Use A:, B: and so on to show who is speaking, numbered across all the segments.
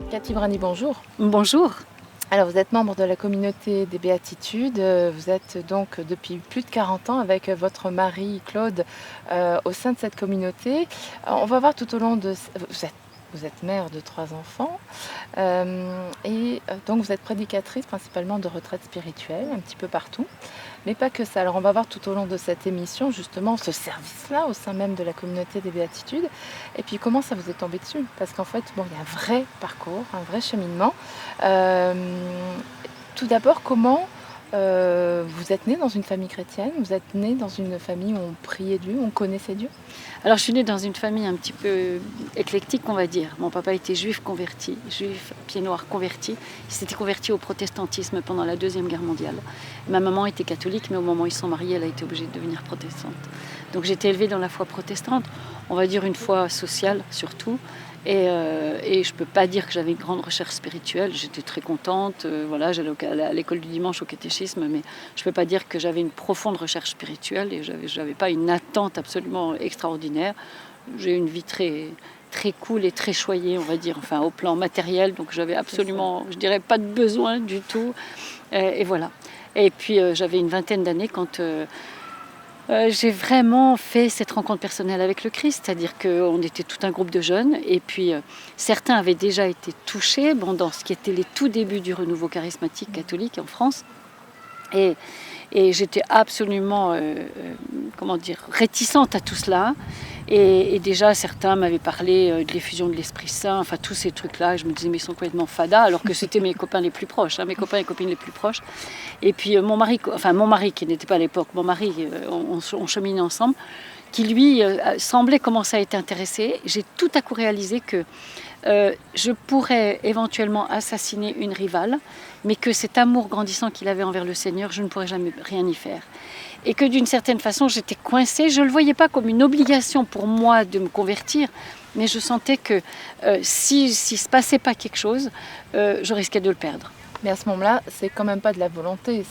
A: Cathy Brani, bonjour.
B: Bonjour.
A: Alors vous êtes membre de la communauté des Béatitudes, vous êtes donc depuis plus de 40 ans avec votre mari Claude au sein de cette communauté. On va voir tout au long de... Vous êtes mère de 3 enfants et donc vous êtes prédicatrice principalement de retraites spirituelles un petit peu partout, mais pas que ça. Alors on va voir tout au long de cette émission justement ce service-là au sein même de la communauté des Béatitudes et puis comment ça vous est tombé dessus, parce qu'en fait bon, il y a un vrai parcours, un vrai cheminement. Tout d'abord, comment vous êtes né dans une famille chrétienne, vous êtes né dans une famille où on priait Dieu, on connaissait Dieu?
B: Alors je suis née dans une famille un petit peu éclectique, on va dire. Mon papa était juif converti, juif pied noir converti. Il s'était converti au protestantisme pendant la Deuxième Guerre mondiale. Ma maman était catholique, mais au moment où ils sont mariés, elle a été obligée de devenir protestante. Donc j'ai été élevée dans la foi protestante, on va dire une foi sociale surtout. Et je ne peux pas dire que j'avais une grande recherche spirituelle. J'étais très contente. Voilà, j'allais à l'école du dimanche au catéchisme, mais je ne peux pas dire que j'avais une profonde recherche spirituelle et je n'avais pas une attente absolument extraordinaire. J'ai eu une vie très, très cool et très choyée, on va dire, enfin au plan matériel. Donc j'avais absolument, je dirais, pas de besoin du tout. Et voilà. Et puis j'avais une vingtaine d'années quand... j'ai vraiment fait cette rencontre personnelle avec le Christ, c'est-à-dire qu'on était tout un groupe de jeunes et puis certains avaient déjà été touchés dans ce qui était les tout débuts du renouveau charismatique catholique en France. Et j'étais absolument réticente à tout cela. Et déjà, certains m'avaient parlé de l'effusion de l'Esprit Saint, enfin tous ces trucs-là. Et je me disais, mais ils sont complètement fadas, alors que c'était mes copains les plus proches, mes copains et copines les plus proches. Et puis mon mari qui n'était pas à l'époque, on cheminait ensemble, qui lui semblait commencer à être intéressé. J'ai tout à coup réalisé que je pourrais éventuellement assassiner une rivale, mais que cet amour grandissant qu'il avait envers le Seigneur, je ne pourrais jamais rien y faire. Et que d'une certaine façon, j'étais coincée. Je ne le voyais pas comme une obligation pour moi de me convertir, mais je sentais que si ne se passait pas quelque chose, je risquais de le perdre.
A: Mais à ce moment-là, c'est quand même pas de la volonté,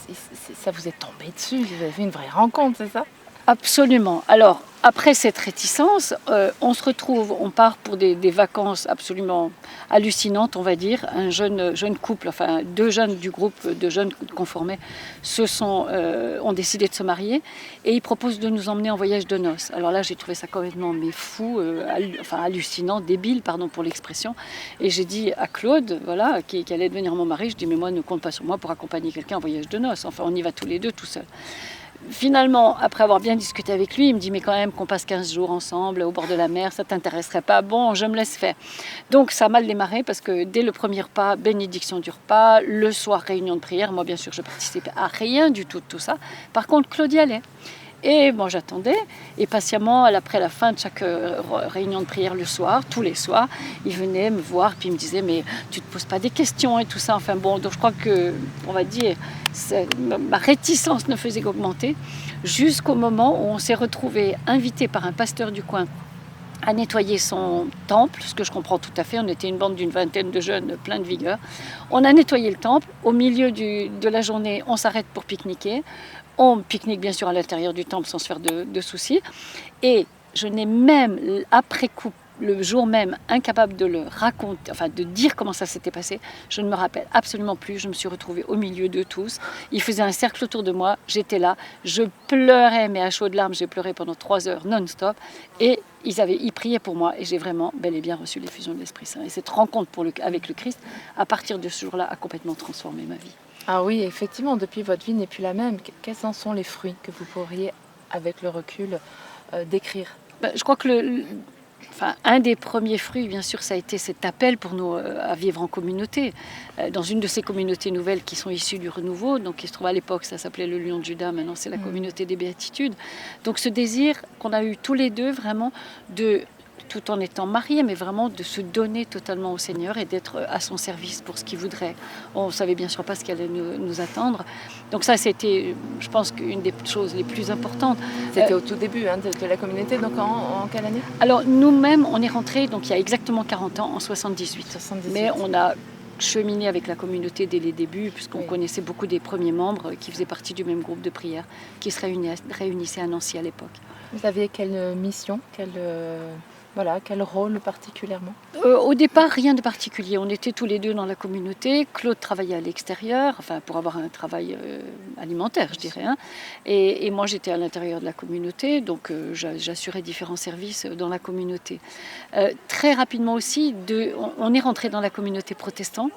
A: ça vous est tombé dessus, vous avez fait une vraie rencontre, c'est ça?
B: Absolument. Alors, après cette réticence, on se retrouve, on part pour des vacances absolument hallucinantes, on va dire. Un jeune couple, enfin 2 jeunes du groupe de jeunes conformés, ont décidé de se marier et ils proposent de nous emmener en voyage de noces. Alors là, j'ai trouvé ça complètement fou, hallucinant, débile, pardon pour l'expression. Et j'ai dit à Claude, voilà, qui allait devenir mon mari, je dis mais moi ne compte pas sur moi pour accompagner quelqu'un en voyage de noces. Enfin, on y va tous les deux, tout seuls. Finalement, après avoir bien discuté avec lui, il me dit mais quand même qu'on passe 15 jours ensemble au bord de la mer, ça t'intéresserait pas? Bon, je me laisse faire. Donc ça a mal démarré parce que dès le premier repas, bénédiction du repas, le soir réunion de prière. Moi bien sûr je participais à rien du tout de tout ça. Par contre Claude y allait. Et bon, j'attendais, et patiemment, après la fin de chaque réunion de prière le soir, tous les soirs, il venait me voir, puis il me disait, mais tu te poses pas des questions et tout ça. Enfin bon, donc je crois que, on va dire, ma réticence ne faisait qu'augmenter, jusqu'au moment où on s'est retrouvés invités par un pasteur du coin à nettoyer son temple, ce que je comprends tout à fait. On était une bande d'une vingtaine de jeunes pleins de vigueur. On a nettoyé le temple. Au milieu de la journée, on s'arrête pour pique-niquer. On pique-nique bien sûr à l'intérieur du temple sans se faire de soucis. Et je n'ai même, après coup, le jour même, incapable de le raconter, enfin de dire comment ça s'était passé. Je ne me rappelle absolument plus. Je me suis retrouvée au milieu d'eux tous. Ils faisaient un cercle autour de moi. J'étais là. Je pleurais, mais à chaudes larmes. J'ai pleuré pendant 3 heures non-stop. Et ils priaient pour moi. Et j'ai vraiment bel et bien reçu l'effusion de l'Esprit Saint. Et cette rencontre avec le Christ, à partir de ce jour-là, a complètement transformé ma vie.
A: Ah oui, effectivement, depuis votre vie n'est plus la même. Quels en sont les fruits que vous pourriez, avec le recul, décrire?
B: Je crois que un des premiers fruits, bien sûr, ça a été cet appel pour nous à vivre en communauté, dans une de ces communautés nouvelles qui sont issues du renouveau, donc qui se trouve à l'époque, ça s'appelait le Lion de Juda, maintenant c'est la communauté des Béatitudes. Donc ce désir qu'on a eu tous les deux, vraiment, tout en étant mariés, mais vraiment de se donner totalement au Seigneur et d'être à son service pour ce qu'il voudrait. On ne savait bien sûr pas ce qui allait nous attendre. Donc ça, c'était, je pense, une des choses les plus importantes.
A: C'était au tout début de la communauté, donc en quelle année?
B: Alors nous-mêmes, on est rentrés donc il y a exactement 40 ans, en 78.
A: 78.
B: Mais on a cheminé avec la communauté dès les débuts, puisqu'on connaissait beaucoup des premiers membres qui faisaient partie du même groupe de prière, qui se réunissaient à Nancy à l'époque.
A: Vous aviez quelle mission, Voilà, quel rôle particulièrement?
B: Au départ, rien de particulier. On était tous les deux dans la communauté. Claude travaillait à l'extérieur, enfin pour avoir un travail alimentaire, je dirais, hein. Et moi, j'étais à l'intérieur de la communauté, donc j'assurais différents services dans la communauté. Très rapidement aussi, on est rentré dans la communauté protestante.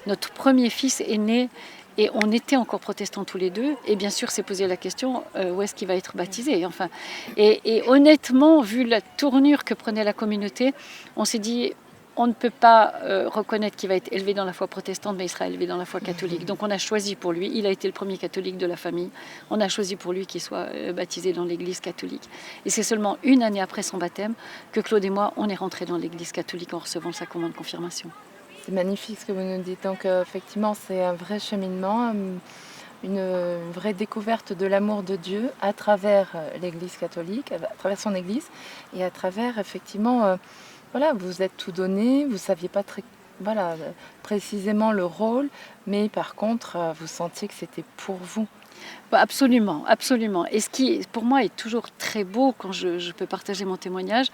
B: Notre premier fils est né. Et on était encore protestants tous les deux. Et bien sûr, s'est posé la question, où est-ce qu'il va être baptisé? Enfin, et honnêtement, vu la tournure que prenait la communauté, on s'est dit, on ne peut pas reconnaître qu'il va être élevé dans la foi protestante, mais il sera élevé dans la foi catholique. Donc on a choisi pour lui, il a été le premier catholique de la famille, on a choisi pour lui qu'il soit baptisé dans l'église catholique. Et c'est seulement une année après son baptême que Claude et moi, on est rentrés dans l'église catholique en recevant le sacrement de confirmation.
A: C'est magnifique ce que vous nous dites. Donc effectivement, c'est un vrai cheminement, une vraie découverte de l'amour de Dieu à travers l'Église catholique, à travers son Église, et à travers effectivement, voilà, vous êtes tout donné, vous ne saviez pas très, voilà, précisément le rôle, mais par contre, vous sentiez que c'était pour vous.
B: Bah, absolument, absolument. Et ce qui, pour moi, est toujours très beau quand je peux partager mon témoignage,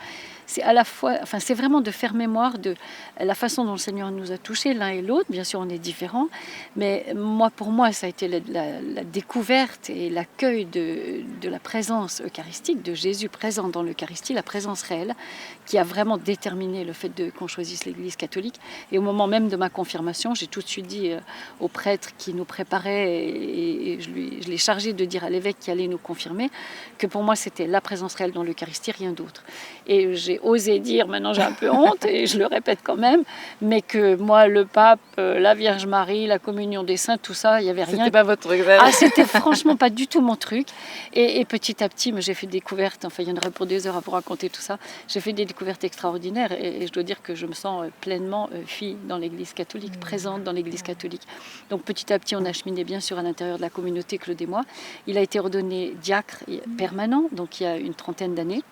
B: c'est à la fois, enfin, c'est vraiment de faire mémoire de la façon dont le Seigneur nous a touchés l'un et l'autre. Bien sûr, on est différents, mais moi, pour moi, ça a été la découverte et l'accueil de la présence eucharistique, de Jésus présent dans l'Eucharistie, la présence réelle, qui a vraiment déterminé le fait qu'on choisisse l'Église catholique. Et au moment même de ma confirmation, j'ai tout de suite dit au prêtre qui nous préparait, et je l'ai chargé de dire à l'évêque qui allait nous confirmer, que pour moi, c'était la présence réelle dans l'Eucharistie, rien d'autre. Et j'ai osé dire, maintenant j'ai un peu honte, et je le répète quand même, mais que moi, le pape, la Vierge Marie, la communion des saints, tout ça, il n'y avait rien.
A: C'était pas votre truc.
B: Ah, c'était franchement pas du tout mon truc. Et petit à petit, j'ai fait des découvertes, enfin il y en aurait pour des heures à vous raconter tout ça, j'ai fait des découvertes extraordinaires, et je dois dire que je me sens pleinement fille dans l'Église catholique, présente dans l'Église catholique. Donc petit à petit, on a cheminé bien sûr à l'intérieur de la communauté, Claude et moi. Il a été ordonné diacre permanent, donc il y a une trentaine d'années.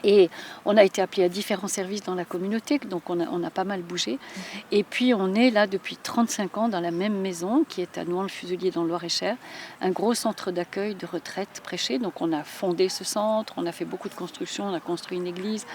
B: Et on a été appelé à différents services dans la communauté, donc on a pas mal bougé. Et puis on est là depuis 35 ans dans la même maison qui est à Nouan-le-Fuselier dans le Loir-et-Cher, un gros centre d'accueil de retraite prêchée. Donc on a fondé ce centre, on a fait beaucoup de constructions, on a construit une église.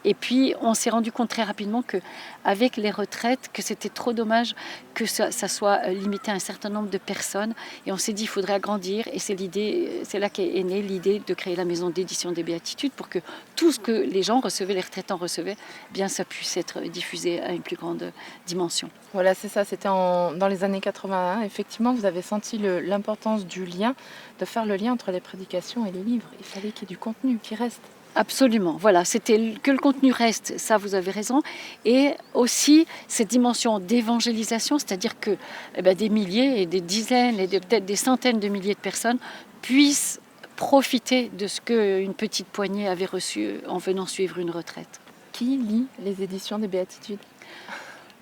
B: Et puis on s'est rendu compte très rapidement qu'avec les retraites, que c'était trop dommage que ça soit limité à un certain nombre de personnes. Et on s'est dit qu'il faudrait agrandir. Et c'est là qu'est née l'idée de créer la maison d'édition des Béatitudes pour que tout ce que les gens recevaient, les retraitants recevaient, bien ça puisse être diffusé à une plus grande dimension.
A: Voilà, c'est ça, c'était dans les années 81. Effectivement, vous avez senti l'importance du lien, de faire le lien entre les prédications et les livres. Il fallait qu'il y ait du contenu qui reste.
B: Absolument, voilà, c'était que le contenu reste, ça vous avez raison, et aussi cette dimension d'évangélisation, c'est-à-dire que des milliers et des dizaines et peut-être des centaines de milliers de personnes puissent profiter de ce qu'une petite poignée avait reçu en venant suivre une retraite.
A: Qui lit les éditions des Béatitudes ?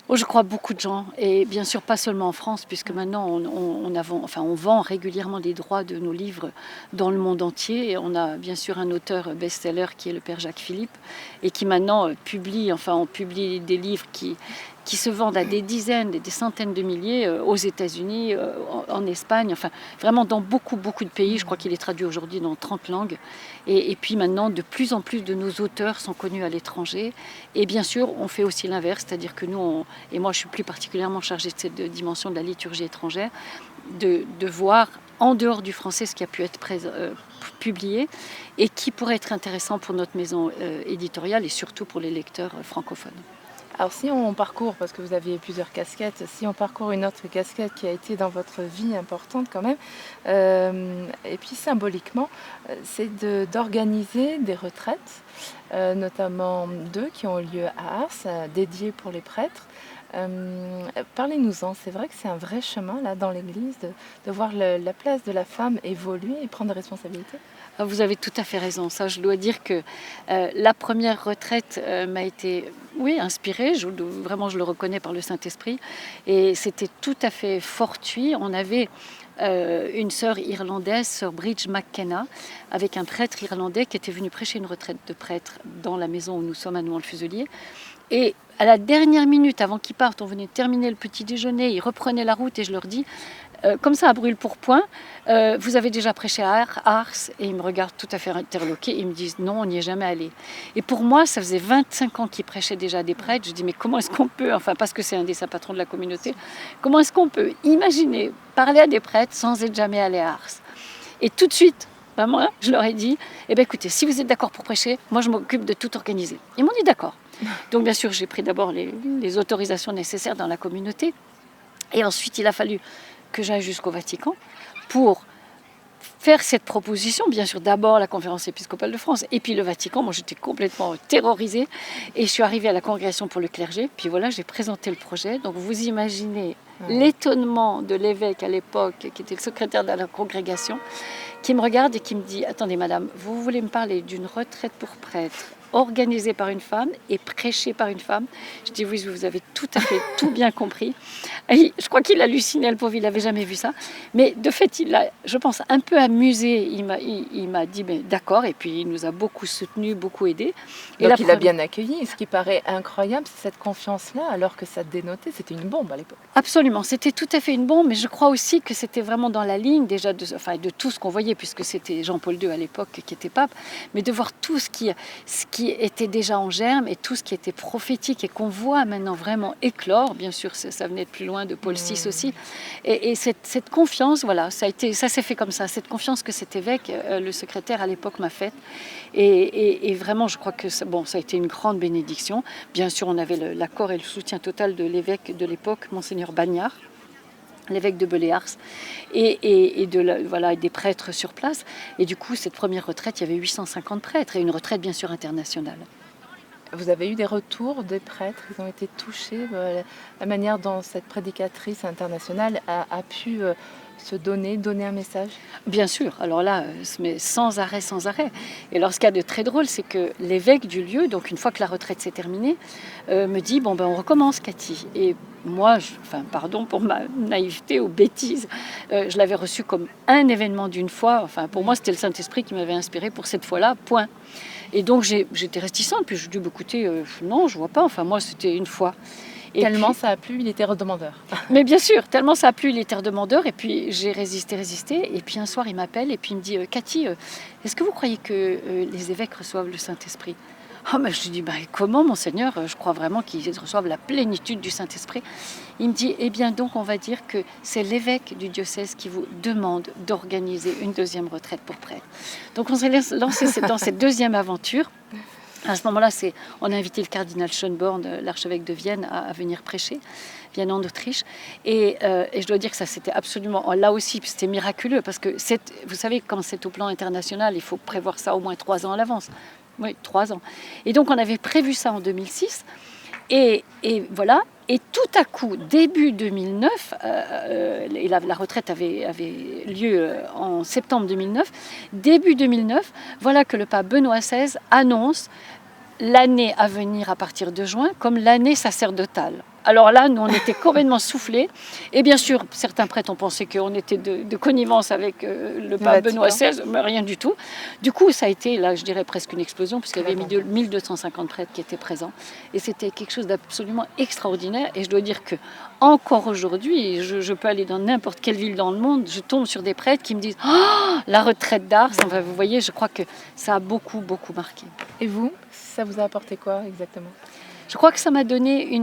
B: Oh, je crois beaucoup de gens, et bien sûr pas seulement en France, puisque maintenant on vend régulièrement les droits de nos livres dans le monde entier. Et on a bien sûr un auteur best-seller qui est le Père Jacques Philippe, et qui maintenant on publie des livres qui se vendent à des dizaines et des centaines de milliers aux États-Unis, en Espagne, enfin vraiment dans beaucoup de pays. Je crois qu'il est traduit aujourd'hui dans 30 langues. Et puis maintenant, de plus en plus de nos auteurs sont connus à l'étranger. Et bien sûr, on fait aussi l'inverse, c'est-à-dire que nous, et moi je suis plus particulièrement chargée de cette dimension de la liturgie étrangère, de voir en dehors du français ce qui a pu être publié et qui pourrait être intéressant pour notre maison éditoriale et surtout pour les lecteurs francophones.
A: Alors si on parcourt, parce que vous aviez plusieurs casquettes, si on parcourt une autre casquette qui a été dans votre vie importante quand même, et puis symboliquement, c'est d'organiser des retraites, notamment 2 qui ont lieu à Ars, dédiées pour les prêtres. Parlez-nous-en, c'est vrai que c'est un vrai chemin là dans l'Église de voir la place de la femme évoluer et prendre des responsabilités.
B: Vous avez tout à fait raison. Ça, je dois dire que la première retraite m'a été, oui, inspirée. Vraiment, je le reconnais par le Saint-Esprit. Et c'était tout à fait fortuit. On avait une sœur irlandaise, sœur Bridge McKenna, avec un prêtre irlandais qui était venu prêcher une retraite de prêtre dans la maison où nous sommes à Nouan-le-Fuselier. Et à la dernière minute, avant qu'ils partent, on venait de terminer le petit déjeuner, ils reprenaient la route et je leur dis comme ça à brûle-pourpoint, vous avez déjà prêché à Ars? Et ils me regardent tout à fait interloqués, ils me disent non, on n'y est jamais allé. Et pour moi, ça faisait 25 ans qu'ils prêchaient déjà des prêtres. Je dis mais comment est-ce qu'on peut, enfin parce que c'est un des saints patrons de la communauté, comment est-ce qu'on peut imaginer parler à des prêtres sans être jamais allé à Ars? Et tout de suite, moi, je leur ai dit, eh bien écoutez, si vous êtes d'accord pour prêcher, moi je m'occupe de tout organiser. Ils m'ont dit d'accord. Donc bien sûr, j'ai pris d'abord les autorisations nécessaires dans la communauté. Et ensuite, il a fallu que j'aille jusqu'au Vatican pour faire cette proposition. Bien sûr, d'abord la conférence épiscopale de France et puis le Vatican. Moi, j'étais complètement terrorisée. Et je suis arrivée à la congrégation pour le clergé. Puis voilà, j'ai présenté le projet. Donc vous imaginez l'étonnement de l'évêque à l'époque, qui était le secrétaire de la congrégation, qui me regarde et qui me dit « Attendez madame, vous voulez me parler d'une retraite pour prêtre organisée par une femme et prêchée par une femme ?» Je dis « Oui, vous avez tout à fait tout bien compris. » Je crois qu'il hallucinait, le pauvre, il n'avait jamais vu ça. Mais de fait, il l'a, je pense, un peu amusé. Il m'a dit « D'accord » et puis il nous a beaucoup soutenus, beaucoup aidés.
A: Et donc il a bien accueilli. Et ce qui paraît incroyable, c'est cette confiance-là, alors que ça dénotait, c'était une bombe à l'époque.
B: Absolument, c'était tout à fait une bombe, mais je crois aussi que c'était vraiment dans la ligne déjà de tout ce qu'on voyait, puisque c'était Jean-Paul II à l'époque qui était pape, mais de voir tout ce qui était déjà en germe et tout ce qui était prophétique et qu'on voit maintenant vraiment éclore. Bien sûr, ça venait de plus loin, de Paul VI aussi. Et cette confiance, voilà, ça s'est fait comme ça. Cette confiance que cet évêque, le secrétaire à l'époque, m'a faite. Et vraiment, je crois que ça a été une grande bénédiction. Bien sûr, on avait l'accord et le soutien total de l'évêque de l'époque, Monseigneur Bagnard, l'évêque de Beléars, et des prêtres sur place. Et du coup, cette première retraite, il y avait 850 prêtres, et une retraite bien sûr internationale.
A: Vous avez eu des retours des prêtres, ils ont été touchés, la manière dont cette prédicatrice internationale a pu se donner un message?
B: Bien sûr, alors là, mais sans arrêt. Et alors ce qu'il y a de très drôle, c'est que l'évêque du lieu, donc une fois que la retraite s'est terminée, me dit, on recommence Cathy. Et moi, pardon pour ma naïveté ou bêtise, je l'avais reçu comme un événement d'une fois. Enfin, pour moi, c'était le Saint-Esprit qui m'avait inspiré pour cette fois-là, point. Et donc j'étais réticente, puis je lui ai dit, écoutez, non, je vois pas, enfin moi c'était une fois.
A: Et tellement puis, ça a plu, il était redemandeur.
B: Mais bien sûr, tellement ça a plu, il était redemandeur, et puis j'ai résisté, et puis un soir il m'appelle, et puis il me dit, Cathy, est-ce que vous croyez que les évêques reçoivent le Saint-Esprit? Je lui dis, comment, monseigneur? Je crois vraiment qu'ils reçoivent la plénitude du Saint-Esprit. Il me dit, eh bien donc on va dire que c'est l'évêque du diocèse qui vous demande d'organiser une deuxième retraite pour prêtres. Donc on s'est lancé dans cette deuxième aventure. À ce moment-là, on a invité le cardinal Schönborn, l'archevêque de Vienne, à venir prêcher, Vienne en Autriche. Et je dois dire que ça, c'était absolument, là aussi, c'était miraculeux, parce que vous savez, quand c'est au plan international, il faut prévoir ça au moins 3 ans à l'avance. Oui, 3 ans. Et donc, on avait prévu ça en 2006. Et voilà. Et tout à coup, début 2009, et la retraite avait lieu en septembre 2009, début 2009, voilà que le pape Benoît XVI annonce l'année à venir à partir de juin comme l'année sacerdotale. Alors là, nous, on était complètement soufflés. Et bien sûr, certains prêtres ont pensé qu'on était de connivence avec le pape Benoît XVI, mais rien du tout. Du coup, ça a été, là, je dirais presque une explosion, puisqu'il y avait 1250 prêtres qui étaient présents. Et c'était quelque chose d'absolument extraordinaire. Et je dois dire que encore aujourd'hui, je peux aller dans n'importe quelle ville dans le monde, je tombe sur des prêtres qui me disent « Oh, la retraite d'Ars !» Enfin, vous voyez, je crois que ça a beaucoup, beaucoup marqué.
A: Et vous, ça vous a apporté quoi exactement?
B: Je crois que ça m'a donné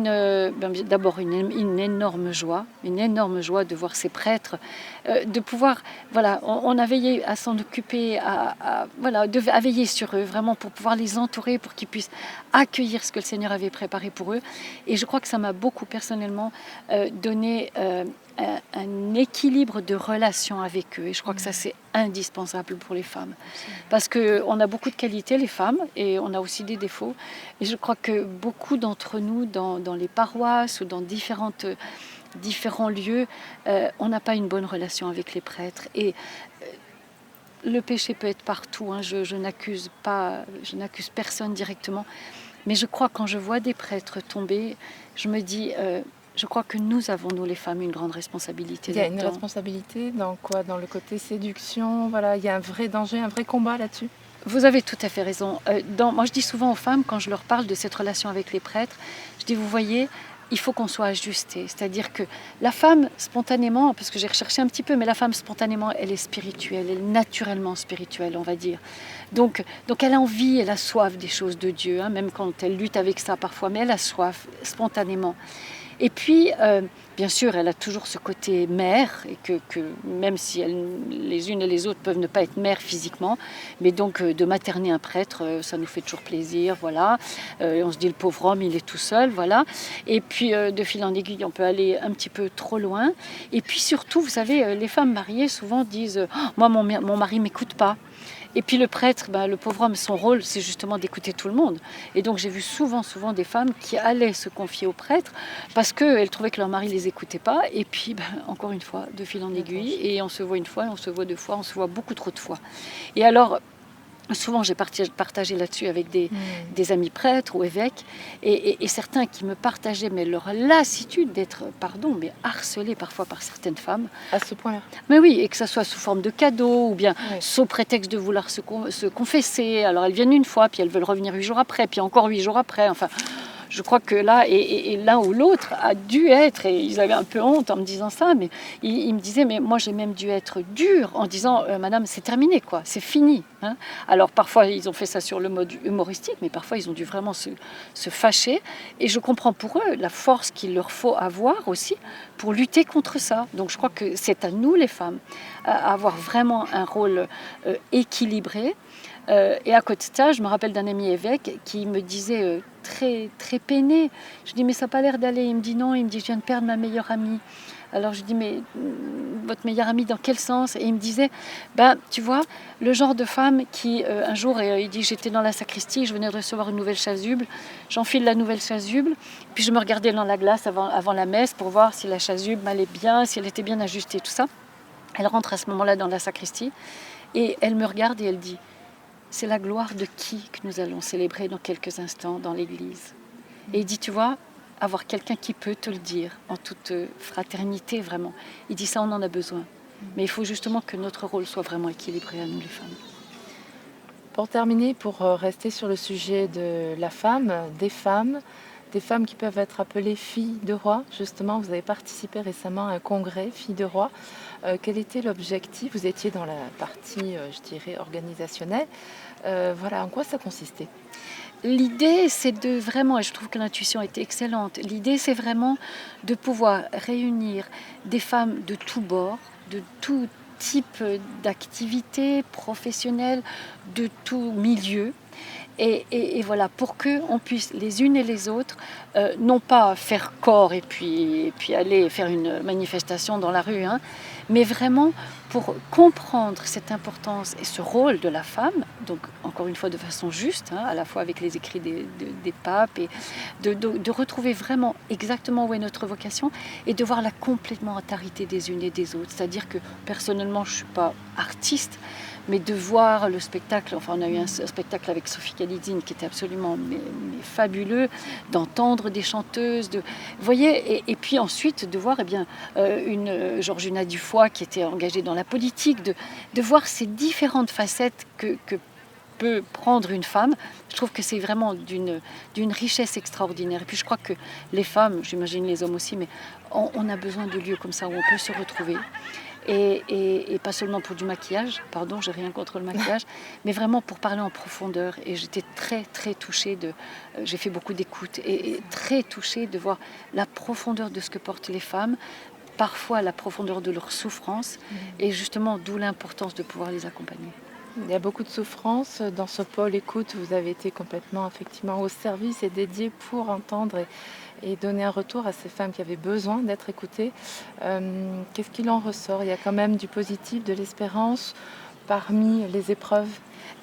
B: d'abord une énorme joie de voir ces prêtres, de pouvoir, voilà, on a veillé à s'en occuper, à veiller sur eux, vraiment pour pouvoir les entourer, pour qu'ils puissent accueillir ce que le Seigneur avait préparé pour eux. Et je crois que ça m'a beaucoup personnellement donné un équilibre de relation avec eux. Et je crois que ça, c'est indispensable pour les femmes. Parce qu'on a beaucoup de qualités, les femmes, et on a aussi des défauts. Et je crois que beaucoup d'entre nous, dans les paroisses ou dans différents lieux, on n'a pas une bonne relation avec les prêtres. Et le péché peut être partout. Je n'accuse personne directement. Mais je crois, quand je vois des prêtres tomber, je me dis... je crois que nous avons, nous les femmes, une grande responsabilité.
A: Il y a une responsabilité dans quoi? Dans le côté séduction, voilà, il y a un vrai danger, un vrai combat là-dessus.
B: Vous avez tout à fait raison. Moi, je dis souvent aux femmes, quand je leur parle de cette relation avec les prêtres, je dis, vous voyez, il faut qu'on soit ajusté. C'est-à-dire que la femme, spontanément, parce que j'ai recherché un petit peu, mais la femme, spontanément, elle est spirituelle, elle est naturellement spirituelle, on va dire. Donc elle a envie, elle a soif des choses de Dieu, hein, même quand elle lutte avec ça parfois, mais elle a soif, spontanément. Et puis, bien sûr, elle a toujours ce côté mère, et que même si les unes et les autres peuvent ne pas être mères physiquement, mais donc de materner un prêtre, ça nous fait toujours plaisir, voilà. On se dit, le pauvre homme, il est tout seul, voilà. Et puis, de fil en aiguille, on peut aller un petit peu trop loin. Et puis surtout, vous savez, les femmes mariées souvent disent, oh, moi, mon mari ne m'écoute pas. Et puis le prêtre, le pauvre homme, son rôle, c'est justement d'écouter tout le monde. Et donc j'ai vu souvent des femmes qui allaient se confier au prêtre parce qu'elles trouvaient que leur mari ne les écoutait pas. Et puis, encore une fois, de fil en aiguille, et on se voit une fois, on se voit deux fois, on se voit beaucoup trop de fois. Et alors, souvent, j'ai partagé là-dessus avec des amis prêtres ou évêques, et certains qui me partageaient mais leur lassitude d'être, mais harcelés parfois par certaines femmes.
A: À ce point-là.
B: Mais oui, et que ça soit sous forme de cadeau, ou bien
A: Oui.
B: sous prétexte de vouloir se confesser. Alors elles viennent une fois, puis elles veulent revenir 8 jours après, puis encore 8 jours après. Enfin, je crois que là, et l'un ou l'autre a dû être, et ils avaient un peu honte en me disant ça, mais ils me disaient, mais moi j'ai même dû être dur en disant, madame, c'est terminé, quoi, c'est fini. Hein. Alors parfois ils ont fait ça sur le mode humoristique, mais parfois ils ont dû vraiment se fâcher. Et je comprends pour eux la force qu'il leur faut avoir aussi pour lutter contre ça. Donc je crois que c'est à nous les femmes à avoir vraiment un rôle équilibré. Et à côté de ça, je me rappelle d'un ami évêque qui me disait très, très peiné. Je dis, mais ça n'a pas l'air d'aller. Il me dit non, il me dit, je viens de perdre ma meilleure amie. Alors je dis, mais votre meilleure amie, dans quel sens? Et il me disait, tu vois, le genre de femme qui, un jour, il dit, j'étais dans la sacristie, je venais de recevoir une nouvelle chasuble, j'enfile la nouvelle chasuble, puis je me regardais dans la glace avant la messe pour voir si la chasuble m'allait bien, si elle était bien ajustée, tout ça. Elle rentre à ce moment-là dans la sacristie, et elle me regarde et elle dit, c'est la gloire de qui que nous allons célébrer dans quelques instants dans l'église. Et il dit, tu vois, avoir quelqu'un qui peut te le dire en toute fraternité, vraiment. Il dit, ça, on en a besoin. Mais il faut justement que notre rôle soit vraiment équilibré à nous, les femmes.
A: Pour terminer, pour rester sur le sujet de la femme, des femmes qui peuvent être appelées filles de roi. Justement, vous avez participé récemment à un congrès filles de roi. Quel était l'objectif? Vous étiez dans la partie, je dirais, organisationnelle. Voilà, en quoi ça consistait?
B: L'idée, c'est de vraiment, et je trouve que l'intuition était excellente, l'idée, c'est vraiment de pouvoir réunir des femmes de tous bords, de tout type d'activité professionnelle, de tout milieu. Et voilà, pour qu'on puisse les unes et les autres, non pas faire corps et puis aller faire une manifestation dans la rue, hein, mais vraiment pour comprendre cette importance et ce rôle de la femme, donc encore une fois de façon juste, hein, à la fois avec les écrits des papes, et de retrouver vraiment exactement où est notre vocation et de voir la complémentarité des unes et des autres. C'est-à-dire que personnellement, je ne suis pas artiste, mais de voir le spectacle, enfin on a eu un spectacle avec Sophie Kalidzine qui était absolument mais fabuleux, d'entendre des chanteuses, vous voyez, et puis ensuite de voir une Georgina Dufoy qui était engagée dans la politique, de voir ces différentes facettes que peut prendre une femme. Je trouve que c'est vraiment d'une richesse extraordinaire. Et puis je crois que les femmes, j'imagine les hommes aussi, mais on a besoin de lieux comme ça où on peut se retrouver. Et pas seulement pour du maquillage, pardon, j'ai rien contre le maquillage, mais vraiment pour parler en profondeur. Et j'étais très très touchée j'ai fait beaucoup d'écoute et très touchée de voir la profondeur de ce que portent les femmes, parfois la profondeur de leur souffrance, et justement d'où l'importance de pouvoir les accompagner.
A: Il y a beaucoup de souffrance. Dans ce pôle écoute, vous avez été complètement effectivement au service et dédié pour entendre et donner un retour à ces femmes qui avaient besoin d'être écoutées. Qu'est-ce qu'il en ressort? Il y a quand même du positif, de l'espérance parmi les épreuves.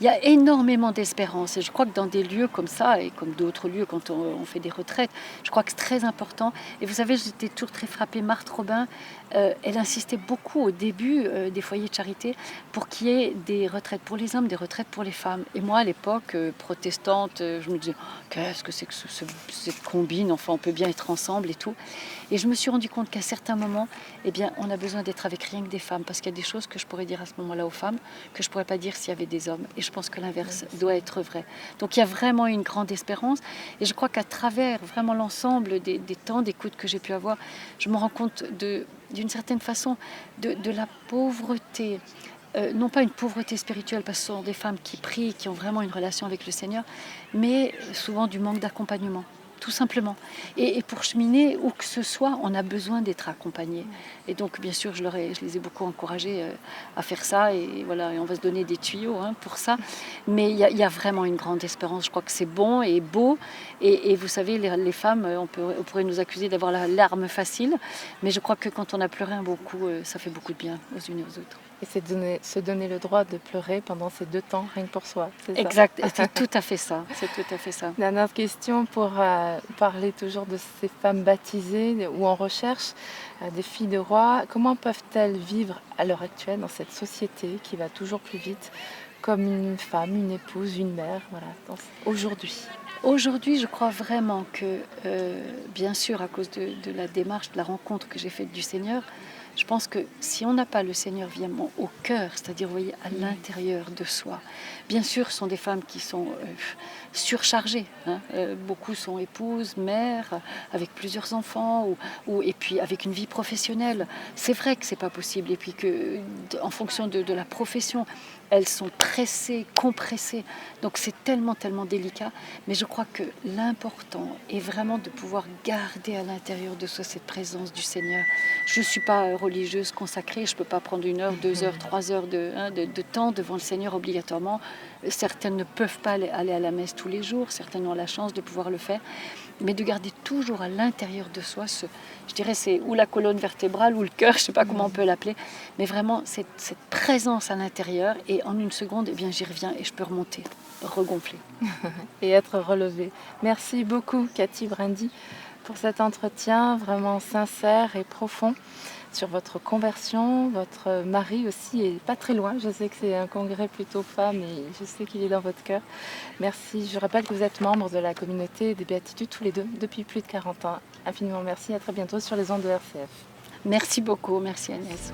B: Il y a énormément d'espérance, et je crois que dans des lieux comme ça, et comme d'autres lieux quand on fait des retraites, je crois que c'est très important. Et vous savez, j'étais toujours très frappée, Marthe Robin, elle insistait beaucoup au début des foyers de charité pour qu'il y ait des retraites pour les hommes, des retraites pour les femmes. Et moi, à l'époque, protestante, je me disais, qu'est-ce que c'est que cette combine, enfin on peut bien être ensemble et tout. Et je me suis rendu compte qu'à certains moments, on a besoin d'être avec rien que des femmes, parce qu'il y a des choses que je pourrais dire à ce moment-là aux femmes, que je ne pourrais pas dire s'il y avait des hommes. et je pense que l'inverse doit être vrai. Donc il y a vraiment une grande espérance, et je crois qu'à travers vraiment l'ensemble des temps d'écoute que j'ai pu avoir, je me rends compte d'une certaine façon de la pauvreté. Non pas une pauvreté spirituelle, parce que ce sont des femmes qui prient, qui ont vraiment une relation avec le Seigneur, mais souvent du manque d'accompagnement, tout simplement. Et pour cheminer, où que ce soit, on a besoin d'être accompagné. Et donc, bien sûr, je les ai beaucoup encouragés à faire ça, et voilà, et on va se donner des tuyaux pour ça. Mais il y a vraiment une grande espérance. Je crois que c'est bon et beau. Et vous savez, les femmes, on pourrait nous accuser d'avoir la larme facile, mais je crois que quand on a pleuré un beau coup, ça fait beaucoup de bien aux unes et aux autres.
A: Et c'est se donner le droit de pleurer pendant ces 2 temps, rien que pour soi, c'est ça?
B: Exact, c'est tout à fait ça, c'est tout à fait ça.
A: Dernière question pour parler toujours de ces femmes baptisées ou en recherche, des filles de roi. Comment peuvent-elles vivre à l'heure actuelle dans cette société qui va toujours plus vite, comme une femme, une épouse, une mère, voilà, aujourd'hui?
B: Aujourd'hui, je crois vraiment que, bien sûr, à cause de la démarche, de la rencontre que j'ai faite du Seigneur, je pense que si on n'a pas le Seigneur vraiment au cœur, c'est-à-dire, vous voyez, à l'intérieur de soi, bien sûr, ce sont des femmes qui sont surchargées. Beaucoup sont épouses, mères, avec plusieurs enfants, et puis avec une vie professionnelle. C'est vrai que c'est pas possible, et puis que, en fonction de la profession, elles sont pressées, compressées. Donc c'est tellement, tellement délicat. Mais je crois que l'important est vraiment de pouvoir garder à l'intérieur de soi cette présence du Seigneur. Je ne suis pas religieuse consacrée, je ne peux pas prendre 1 heure, 2 heures, 3 heures de temps devant le Seigneur obligatoirement. Certaines ne peuvent pas aller à la messe tous les jours, certaines ont la chance de pouvoir le faire. Mais de garder toujours à l'intérieur de soi, je dirais c'est ou la colonne vertébrale ou le cœur, je ne sais pas comment on peut l'appeler, mais vraiment cette présence à l'intérieur, et en une seconde, eh bien, j'y reviens et je peux remonter, regonfler.
A: Et être relevé. Merci beaucoup Cathy Brindy pour cet entretien vraiment sincère et profond sur votre conversion. Votre mari aussi est pas très loin. Je sais que c'est un congrès plutôt femme et je sais qu'il est dans votre cœur. Merci. Je rappelle que vous êtes membre de la communauté des Béatitudes tous les deux depuis plus de 40 ans. Infiniment merci. À très bientôt sur les ondes de RCF.
B: Merci beaucoup. Merci Agnès.